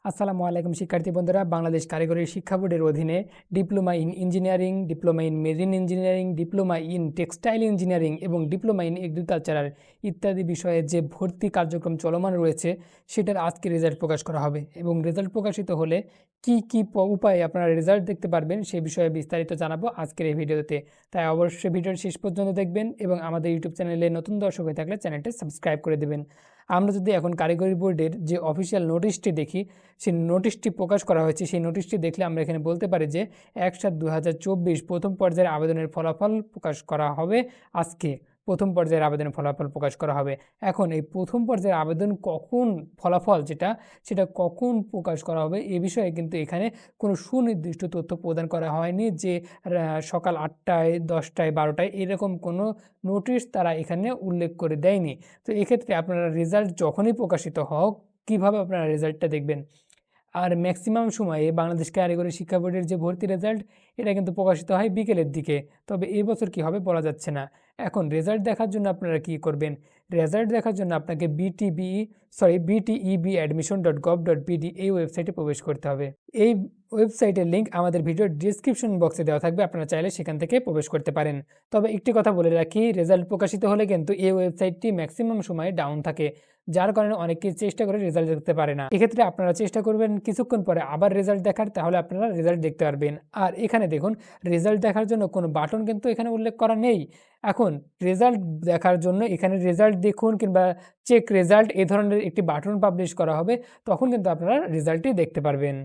আসসালামু আলাইকুম শিক্ষার্থী বন্ধুরা, বাংলাদেশ কারিগরি শিক্ষা বোর্ডের অধীনে diploma in engineering, diploma in marine engineering, diploma in textile engineering এবং ডিপ্লোমা ইন এগ্রিকালচারাল ইত্যাদি বিষয়ে যে ভর্তি কার্যক্রম চলমান রয়েছে সেটার আজকে রেজাল্ট প্রকাশ করা হবে এবং রেজাল্ট প্রকাশিত হলে কি উপায়ে আপনারা রেজাল্ট দেখতে পারবেন সে বিষয়ে বিস্তারিত জানাবো আজকের এই ভিডিওতে। তাই অবশ্যই ভিডিওর শেষ পর্যন্ত দেখবেন এবং আমাদের ইউটিউব চ্যানেলে নতুন দর্শক হয়ে থাকলে চ্যানেলটি সাবস্ক্রাইব করে দেবেন। আমরা যদি এখন কারিগরি বোর্ডের যে অফিসিয়াল নোটিশটি দেখি, সেই নোটিশটি প্রকাশ করা হয়েছে, সেই নোটিশটি দেখলে আমরা এখানে বলতে পারি যে 1/7/2024 প্রথম পর্যায়ের আবেদনের ফলাফল প্রকাশ করা হবে আজকে। প্রথম পর্যায়ের আবেদনের ফলাফল প্রকাশ করা হবে। এখন এই প্রথম পর্যায়ের আবেদন কখন ফলাফল সেটা কখন প্রকাশ করা হবে এ বিষয়ে কিন্তু এখানে কোনো সুনির্দিষ্ট তথ্য প্রদান করা হয়নি যে সকাল 8টায়, 10টায়, 12টায় এরকম কোনো নোটিশ তারা এখানে উল্লেখ করে দেয়নি। তো এক্ষেত্রে আপনারা রেজাল্ট যখনই প্রকাশিত হোক, কীভাবে আপনারা রেজাল্টটা দেখবেন? আর ম্যাক্সিমাম সময়ে বাংলাদেশ কারিগরি শিক্ষা বোর্ডের যে ভর্তি রেজাল্ট এটা কিন্তু প্রকাশিত হয় বিকেলের দিকে। তবে এবছর কী হবে বলা যাচ্ছে না। এখন রেজাল্ট দেখার জন্য আপনারা কী করবেন? রেজাল্ট দেখার জন্য আপনাকে btebadmission.gov.bd এই ওয়েবসাইটে প্রবেশ করতে হবে। এই ওয়েবসাইটের লিঙ্ক আমাদের ভিডিওর ডিসক্রিপশন বক্সে দেওয়া থাকবে, আপনারা চাইলে সেখান থেকে প্রবেশ করতে পারেন। তবে একটি কথা বলে রাখি, রেজাল্ট প্রকাশিত হলে কিন্তু এই ওয়েবসাইটটি ম্যাক্সিমাম সময় ডাউন থাকে, যার কারণে অনেকে চেষ্টা করে রেজাল্ট দেখতে পারে না। এক্ষেত্রে আপনারা চেষ্টা করবেন কিছুক্ষণ পরে আবার রেজাল্ট দেখার, তাহলে আপনারা রেজাল্ট দেখতে পারবেন। আর এখানে দেখুন, রেজাল্ট দেখার জন্য কোনো বাটন কিন্তু এখানে উল্লেখ করা নেই। এখন রেজাল্ট দেখার জন্য এখানে রেজাল্ট দেখুন কিংবা চেক রেজাল্ট এ ধরনের একটি বাটন পাবলিশ করা হবে, তখন কিন্তু আপনারা রেজাল্টটি দেখতে পারবেন।